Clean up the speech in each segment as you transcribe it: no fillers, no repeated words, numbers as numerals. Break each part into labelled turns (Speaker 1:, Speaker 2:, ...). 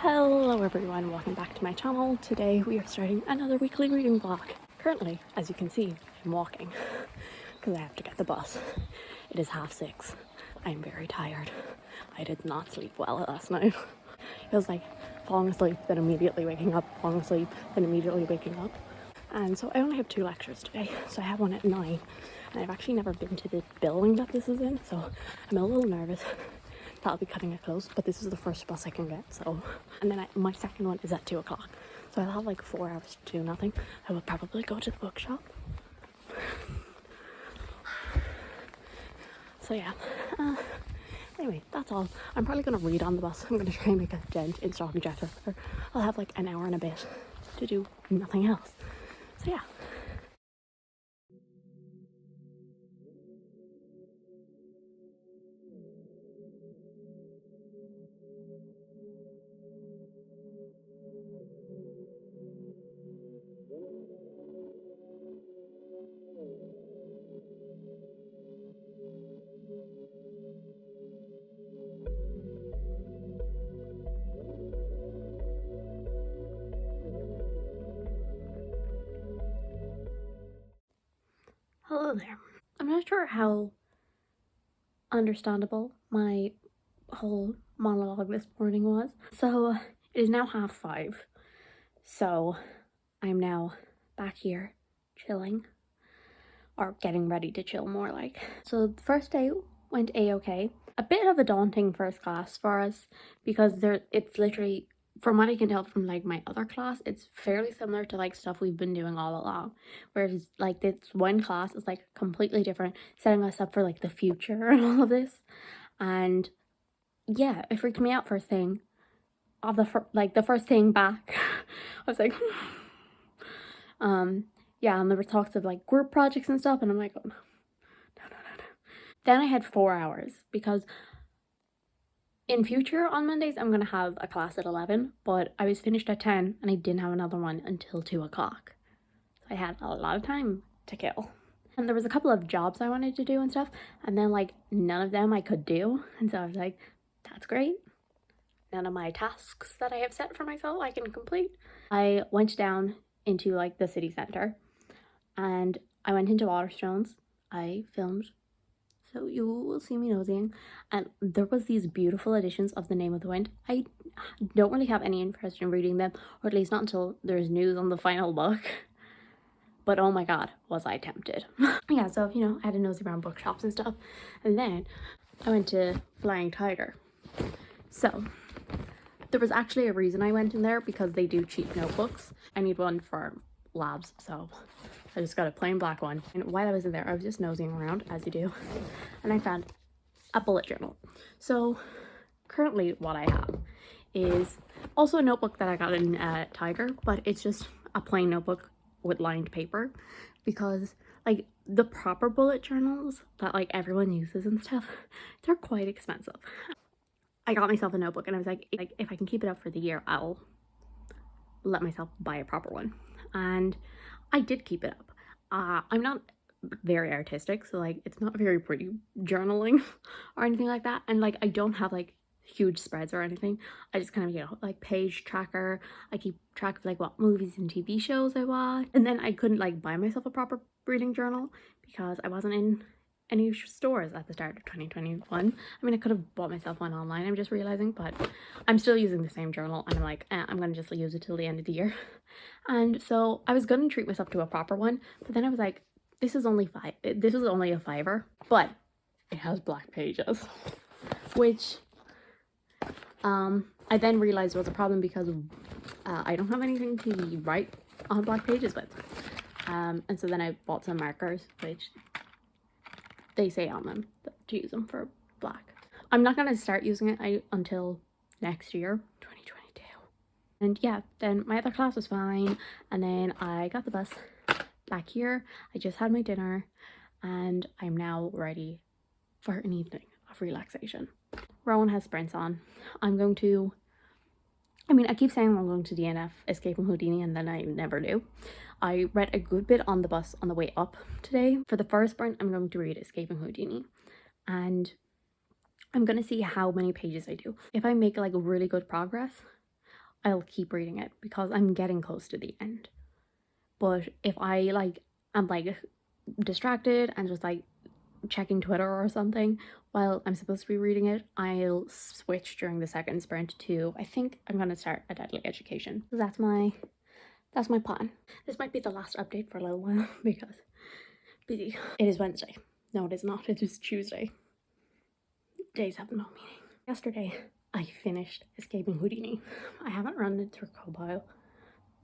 Speaker 1: Hello everyone, welcome back to my channel. Today we are starting another weekly reading vlog. Currently, as you can see, I'm walking because I have to get the bus. It is 6:30. I am very tired. I did not sleep well last night. It was like falling asleep, then immediately waking up, falling asleep, then immediately waking up. And so I only have 2 lectures today. So I have one at 9, and I've actually never been to the building that this is in, so I'm a little nervous. That'll be cutting it close, but this is the first bus I can get, so. And then my second one is at 2 o'clock, so I'll have like 4 hours to do nothing. I will probably go to the bookshop. So yeah, anyway, that's all. I'm probably gonna read on the bus. I'm gonna try and make a dent in Stalking Jackson. I'll have like an hour and a bit to do nothing else. So yeah. Hello there. I'm not sure how understandable my whole monologue this morning was. So it is now 5:30. So I'm now back here chilling, or getting ready to chill more like. So the first day went a-okay. A bit of a daunting first class for us because it's literally, from what I can tell from like my other class, it's fairly similar to like stuff we've been doing all along. Whereas like this one class is like completely different, setting us up for like the future and all of this. And yeah, it freaked me out first thing. The first thing back, I was like, yeah, and there were talks of like group projects and stuff, and I'm like, oh no. Then I had 4 hours because in future on Mondays I'm gonna have a class at 11, but I was finished at 10 and I didn't have another one until 2 o'clock. So I had a lot of time to kill. And there was a couple of jobs I wanted to do and stuff, and then like none of them I could do, and so I was like, that's great. None of my tasks that I have set for myself I can complete. I went down into like the city center and I went into Waterstones. I filmed, so you will see me nosying, and there was these beautiful editions of The Name of the Wind. I don't really have any interest in reading them, or at least not until there's news on the final book. But oh my god, was I tempted. Yeah, so you know, I had a nosy around bookshops and stuff, and then I went to Flying Tiger. So there was actually a reason I went in there, because they do cheap notebooks. I need one for labs, so I just got a plain black one. And while I was in there, I was just nosing around, as you do, and I found a bullet journal. So currently what I have is also a notebook that I got in Tiger, but it's just a plain notebook with lined paper, because like the proper bullet journals that like everyone uses and stuff, they're quite expensive. I got myself a notebook and I was like if I can keep it up for the year, I'll let myself buy a proper one. And I did keep it up. I'm not very artistic, so like it's not very pretty journaling or anything like that, and like I don't have like huge spreads or anything. I just kind of, you know, like page tracker. I keep track of like what movies and TV shows I watch, and then I couldn't like buy myself a proper reading journal because I wasn't in any stores at the start of 2021. I mean, I could have bought myself one online, I'm just realizing, but I'm still using the same journal, and I'm like, I'm gonna just use it till the end of the year. And so I was gonna treat myself to a proper one, but then I was like, this is only a $5, but it has black pages, which I then realized was a problem because I don't have anything to write on black pages with. And so then I bought some markers, which they say on them to use them for black. I'm not gonna start using it until next year, 2022. And yeah, then my other class was fine, and then I got the bus back here. I just had my dinner, and I'm now ready for an evening of relaxation. Rowan has sprints on. I keep saying I'm going to DNF Escaping Houdini, and then I never do. I read a good bit on the bus on the way up today. For the first sprint, I'm going to read Escaping Houdini, and I'm going to see how many pages I do. If I make like really good progress, I'll keep reading it because I'm getting close to the end. But if I'm like distracted and just like checking Twitter or something while I'm supposed to be reading it, I'll switch during the second sprint to, I think I'm gonna start A Deadly Education. That's my plan. This might be the last update for a little while because busy. It is Wednesday. No, it is not. It is Tuesday. Days have no meaning. Yesterday, I finished Escaping Houdini. I haven't run it through CAWPILE,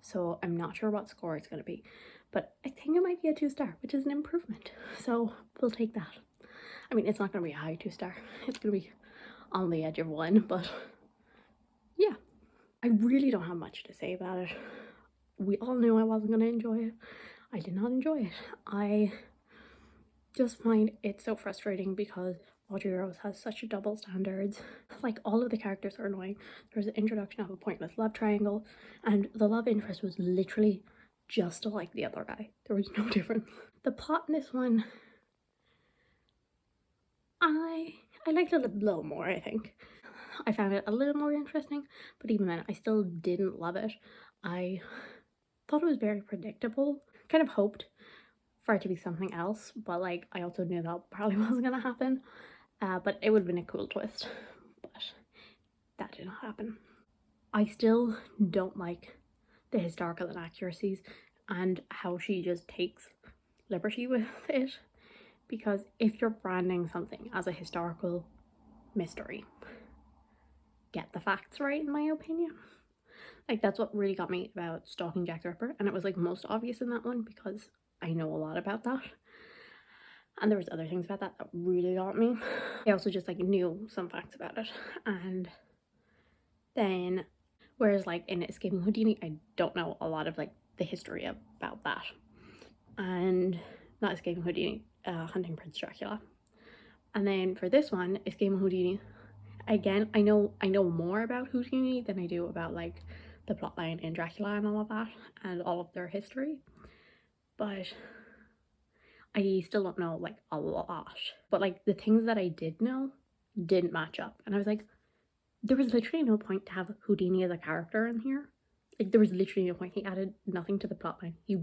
Speaker 1: so I'm not sure what score it's going to be, but I think it might be a 2-star, which is an improvement. So we'll take that. I mean, it's not going to be a high 2-star. It's going to be on the edge of 1, but yeah. I really don't have much to say about it. We all knew I wasn't going to enjoy it. I did not enjoy it. I just find it so frustrating because Roger Heroes has such double standards. Like, all of the characters are annoying. There's an introduction of a pointless love triangle, and the love interest was literally just like the other guy. There was no difference. The plot in this one, I liked it a little more, I think. I found it a little more interesting, but even then, I still didn't love it. I thought it was very predictable. Kind of hoped for it to be something else, but like, I also knew that probably wasn't gonna happen. But it would have been a cool twist, but that did not happen. I still don't like the historical inaccuracies and how she just takes liberty with it, because if you're branding something as a historical mystery, get the facts right, in my opinion. Like, that's what really got me about Stalking Jack the Ripper, and it was like most obvious in that one because I know a lot about that. And there was other things about that that really got me. I also just like knew some facts about it. And then, whereas like in Escaping Houdini, I don't know a lot of like the history about that. And not Escaping Houdini, Hunting Prince Dracula. And then for this one, Escaping Houdini, again, I know more about Houdini than I do about like the plotline in Dracula and all of that and all of their history. But I still don't know like a lot, but like the things that I did know didn't match up, and I was like, there was literally no point to have Houdini as a character in here. Like, there was literally no point. He added nothing to the plotline. He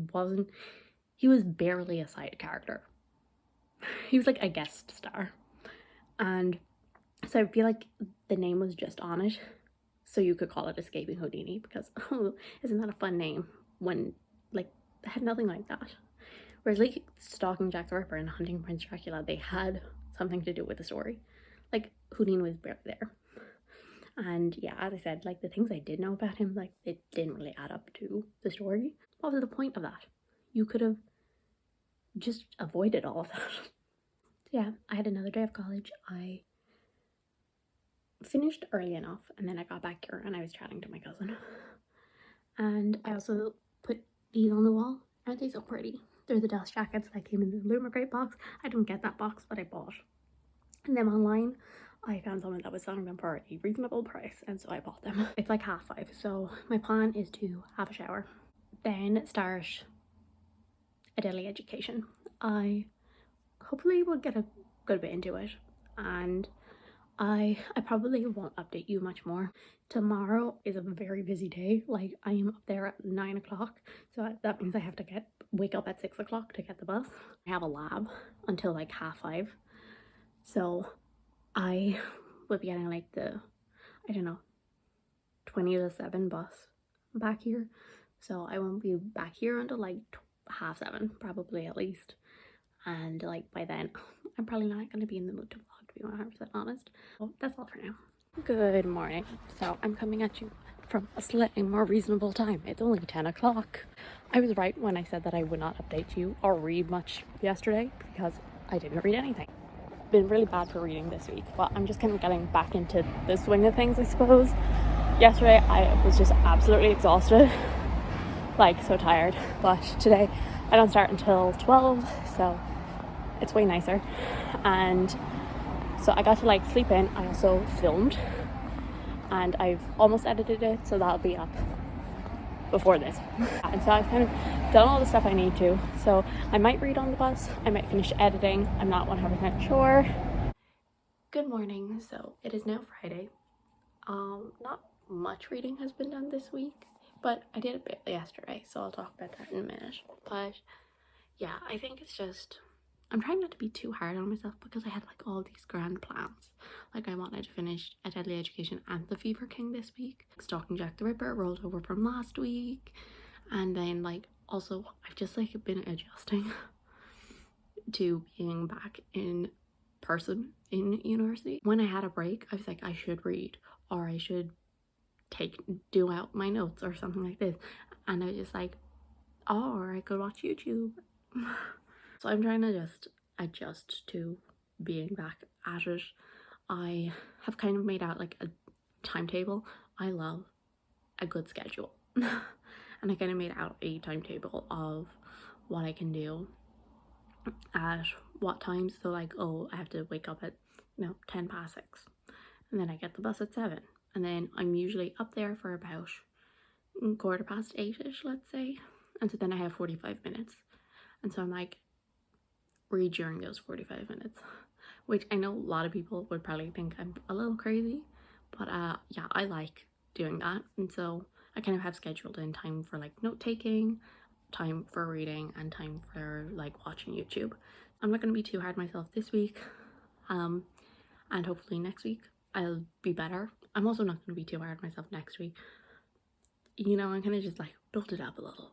Speaker 1: was barely a side character. He was like a guest star, and so I feel like the name was just on it so you could call it Escaping Houdini, because oh, isn't that a fun name when like it had nothing like that. Whereas like Stalking Jack the Ripper and Hunting Prince Dracula, they had something to do with the story. Like, Houdini was barely there. And yeah, as I said, like the things I did know about him, like it didn't really add up to the story. What was the point of that? You could have just avoided all of that. Yeah, I had another day of college. I finished early enough, and then I got back here and I was chatting to my cousin. And I also put these on the wall. Aren't they so pretty? They're the dust jackets that came in the Lumicrate box. I didn't get that box, but I bought them online. I found someone that was selling them for a reasonable price, and so I bought them. It's like 5:30, so my plan is to have a shower, then start A Deadly Education. I hopefully will get a good bit into it, and I probably won't update you much more. Tomorrow is a very busy day. Like, I am up there at 9 o'clock, so that means I have to wake up at 6 o'clock to get the bus. I have a lab until like 5:30, so I will be getting like the, I don't know, 20 to 7 bus back here, so I won't be back here until like 7:30 probably, at least. And like by then I'm probably not going to be in the mood to vlog, to be 100% honest. Well, that's all for now. Good morning. So I'm coming at you from a slightly more reasonable time. It's only 10 o'clock. I was right when I said that I would not update you or read much yesterday, because I didn't read anything. Been really bad for reading this week, but I'm just kind of getting back into the swing of things, I suppose. Yesterday I was just absolutely exhausted, like so tired, but today I don't start until 12, so it's way nicer. And so I got to like sleep in. I also filmed, and I've almost edited it, so that'll be up before this. And so I've kind of done all the stuff I need to, so I might read on the bus, I might finish editing, I'm not 100% sure. Good morning. So it is now Friday. Not much reading has been done this week, but I did a bit yesterday, so I'll talk about that in a minute. But yeah, I think it's just, I'm trying not to be too hard on myself because I had like all these grand plans. Like I wanted to finish A Deadly Education and The Fever King this week. Stalking Jack the Ripper rolled over from last week. And then like also I've just like been adjusting to being back in person in university. When I had a break, I was like, I should read, or I should do out my notes or something like this. And I was just like, oh, or I could watch YouTube. So I'm trying to just adjust to being back at it. I have kind of made out like a timetable. I love a good schedule. And I kind of made out a timetable of what I can do at what times. So like, oh, I have to wake up at 10 past 6, and then I get the bus at 7, and then I'm usually up there for about 8:15, let's say. And so then I have 45 minutes, and so I'm like, read during those 45 minutes, which I know a lot of people would probably think I'm a little crazy, but yeah, I like doing that. And so I kind of have scheduled in time for like note taking, time for reading, and time for like watching YouTube. I'm not going to be too hard on myself this week, and hopefully next week I'll be better. I'm also not going to be too hard on myself next week. I'm kind of just like build it up a little,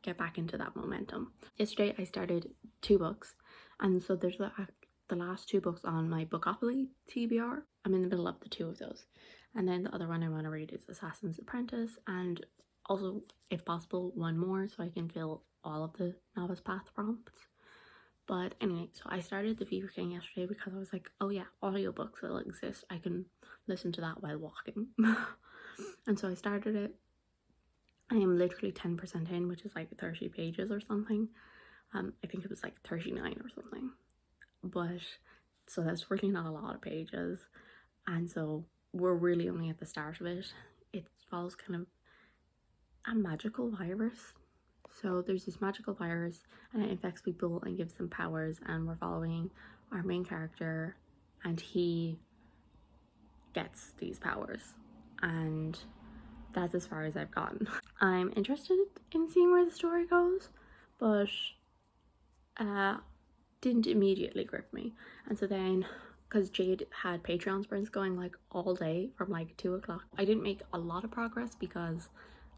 Speaker 1: get back into that momentum. Yesterday I started 2 books, and so there's the last 2 books on my CAWPILE TBR. I'm in the middle of the 2 of those, and then the other one I want to read is Assassin's Apprentice, and also, if possible, 1 more so I can fill all of the Novice Path prompts. But anyway, so I started The Fever King yesterday because I was like, oh yeah, audiobooks will exist. I can listen to that while walking. And so I started it. I am literally 10% in, which is like 30 pages or something. I think it was like 39 or something. But so that's really not a lot of pages. And so we're really only at the start of it. It follows kind of a magical virus. So there's this magical virus and it infects people and gives them powers, and we're following our main character and he gets these powers, and that's as far as I've gotten. I'm interested in seeing where the story goes, but didn't immediately grip me. And so then, because Jade had Patreon sprints going like all day from like 2 o'clock, I didn't make a lot of progress because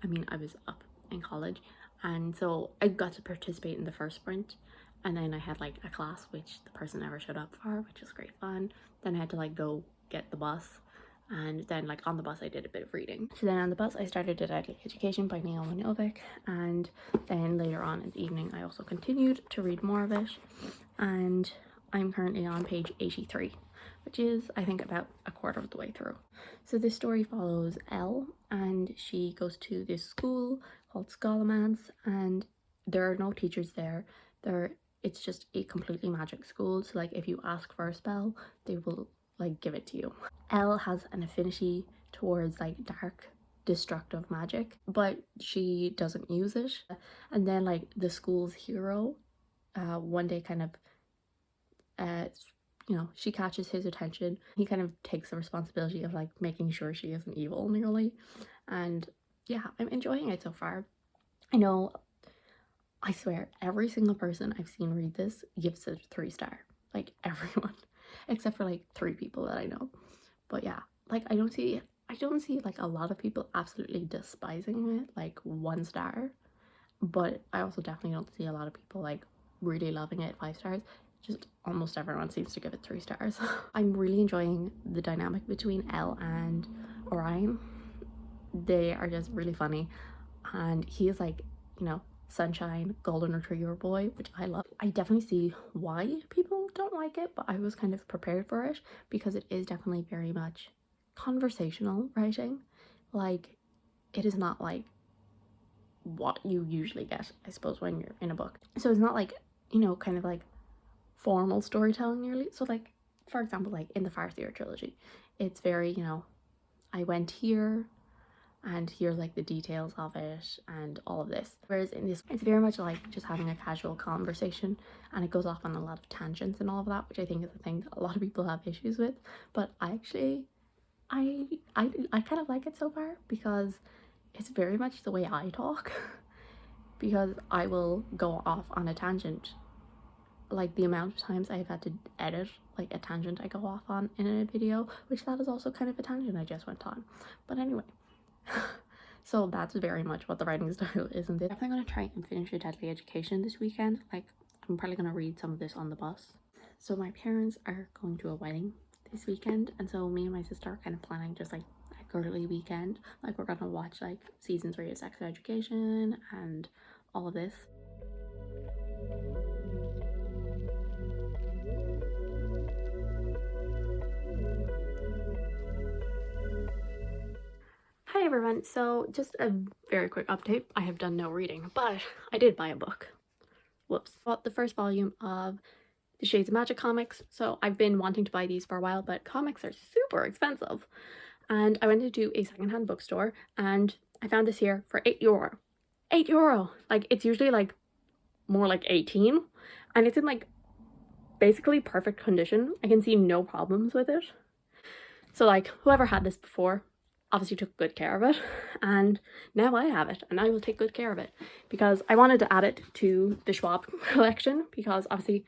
Speaker 1: I was up in college, and so I got to participate in the first sprint, and then I had like a class which the person never showed up for, which was great fun. Then I had to like go get the bus, and then like on the bus I did a bit of reading. So then on the bus I started A Deadly Education by Neil Winovic, and then later on in the evening I also continued to read more of it, and I'm currently on page 83, which is I think about a quarter of the way through. So this story follows Elle, and she goes to this school called Scholomance, and there are no teachers there. It's just a completely magic school, so like if you ask for a spell they will like give it to you. Elle has an affinity towards like dark destructive magic, but she doesn't use it. And then like the school's hero one day kind of she catches his attention. He kind of takes the responsibility of like making sure she isn't evil nearly, and yeah, I'm enjoying it so far. I swear every single person I've seen read this gives it a 3-star, like everyone except for like 3 people that I know. But yeah, like I don't see like a lot of people absolutely despising it, like 1 star, but I also definitely don't see a lot of people like really loving it 5 stars. Just almost everyone seems to give it 3 stars. I'm really enjoying the dynamic between Elle and Orion. They are just really funny, and he is like, sunshine golden retriever boy, which I love. I definitely see why people don't like it, but I was kind of prepared for it because it is definitely very much conversational writing. Like, it is not like what you usually get, I suppose, when you're in a book. So it's not like, kind of like formal storytelling nearly. So like, for example, like in the Farseer trilogy, it's very, I went here and here's like the details of it and all of this. Whereas in this, it's very much like just having a casual conversation, and it goes off on a lot of tangents and all of that, which I think is the thing that a lot of people have issues with. But I actually I kind of like it so far because it's very much the way I talk. Because I will go off on a tangent. Like the amount of times I've had to edit like a tangent I go off on in a video, which that is also kind of a tangent I just went on. But anyway, so that's very much what the writing style is. And I'm definitely going to try and finish A Deadly Education this weekend. Like, I'm probably going to read some of this on the bus. So my parents are going to a wedding this weekend, and so me and my sister are kind of planning just like a girly weekend. Like, we're going to watch like season 3 of Sex Education and all of this. Hi everyone, so just a very quick update. I have done no reading, but I did buy a book. Whoops. Bought the first volume of the Shades of Magic comics. So I've been wanting to buy these for a while, but comics are super expensive. And I went into a secondhand bookstore and I found this here for €8. €8! Like, it's usually like more like 18, and it's in like basically perfect condition. I can see no problems with it. So like, whoever had this before obviously took good care of it, and now I have it and I will take good care of it because I wanted to add it to the Schwab collection, because obviously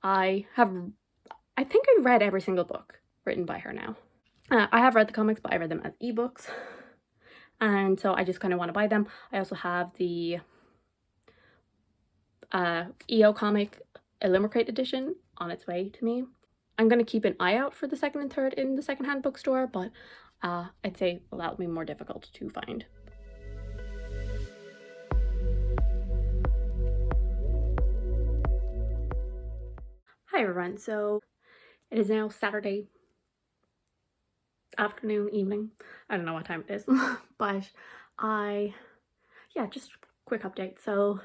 Speaker 1: I think I've read every single book written by her now. I have read the comics, but I read them as ebooks, and so I just kind of want to buy them. I also have the EO comic Illuminate edition on its way to me. I'm going to keep an eye out for the second and third in the secondhand bookstore, but I'd say that'll be more difficult to find. Hi everyone, so it is now Saturday afternoon, evening, I don't know what time it is, but just quick update. So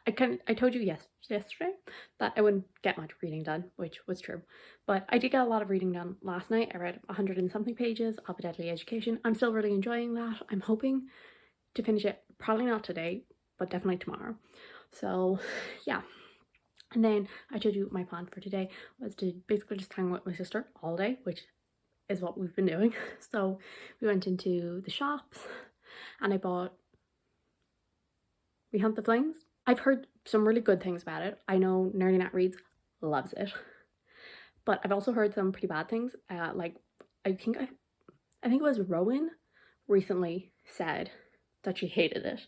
Speaker 1: I told you yesterday that I wouldn't get much reading done, which was true, but I did get a lot of reading done last night. I read 100 and something pages of A Deadly Education. I'm still really enjoying that. I'm hoping to finish it, probably not today, but definitely tomorrow. So yeah. And then I told you my plan for today was to basically just hang out with my sister all day, which is what we've been doing. So we went into the shops and I bought We Hunt the Flames. I've heard some really good things about it. I know Nerdy Nat Reads loves it, but I've also heard some pretty bad things. Like I think it was Rowan recently said that she hated it,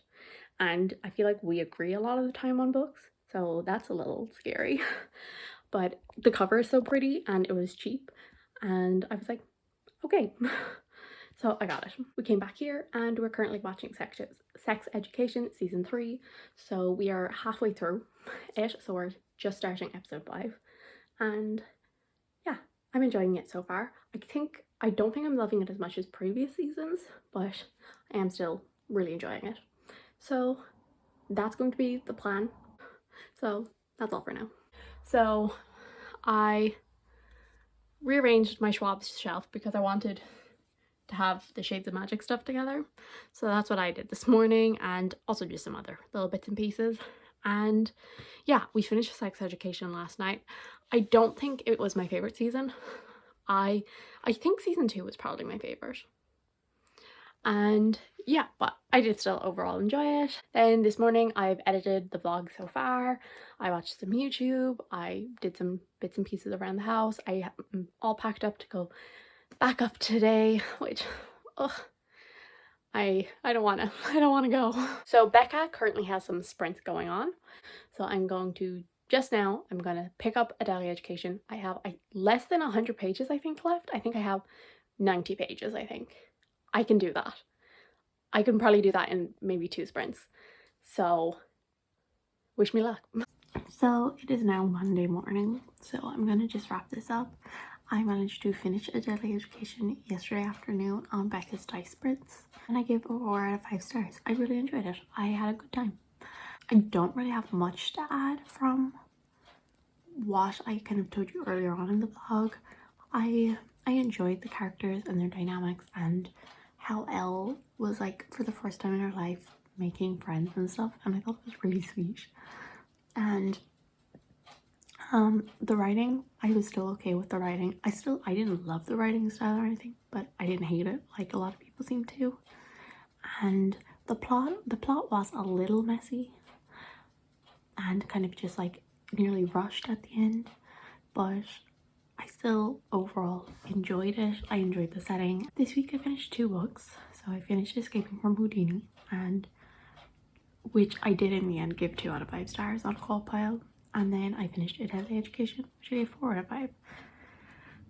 Speaker 1: and I feel like we agree a lot of the time on books, so that's a little scary. But the cover is so pretty and it was cheap, and I was like, okay. So I got it. We came back here and we're currently watching Sex Education Season 3. So we are halfway through it. So we're just starting episode 5. And yeah, I'm enjoying it so far. I don't think I'm loving it as much as previous seasons, but I am still really enjoying it. So that's going to be the plan. So that's all for now. So I rearranged my Schwab shelf because I wanted to have the Shades of Magic stuff together. So that's what I did this morning, and also just some other little bits and pieces. And yeah, we finished Sex Education last night. I don't think it was my favorite season. I think season 2 was probably my favorite. And yeah, but I did still overall enjoy it. Then this morning I've edited the vlog so far. I watched some YouTube. I did some bits and pieces around the house. I am all packed up to go back up today, which I don't want to go. So Becca currently has some sprints going on, so I'm going to pick up A Deadly Education. I have less than 100 pages I think left. I think I have 90 pages. I think I can do that. I can probably do that in maybe 2 sprints, so wish me luck. So it is now Monday morning, so I'm gonna just wrap this up. I managed to finish A Deadly Education yesterday afternoon on Becca's Dice Sprints, and I gave it 4 out of 5 stars. I really enjoyed it. I had a good time. I don't really have much to add from what I kind of told you earlier on in the vlog. I enjoyed the characters and their dynamics, and how Elle was like, for the first time in her life, making friends and stuff, and I thought it was really sweet. And The writing, I was still okay with the writing. I didn't love the writing style or anything, but I didn't hate it like a lot of people seem to. And the plot was a little messy and kind of just like nearly rushed at the end, but I still overall enjoyed it. I enjoyed the setting. This week I finished 2 books. So I finished Escaping from Houdini, and which I did in the end give 2 out of 5 stars on CAWPILE. And then I finished It Has Education, which I gave 4 out of 5.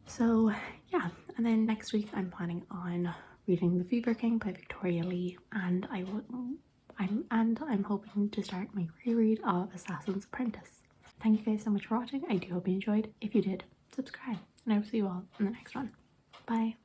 Speaker 1: So yeah, and then next week I'm planning on reading The Fever King by Victoria Lee, and I'm hoping to start my reread of Assassin's Apprentice. Thank you guys so much for watching. I do hope you enjoyed. If you did, subscribe, and I will see you all in the next one. Bye.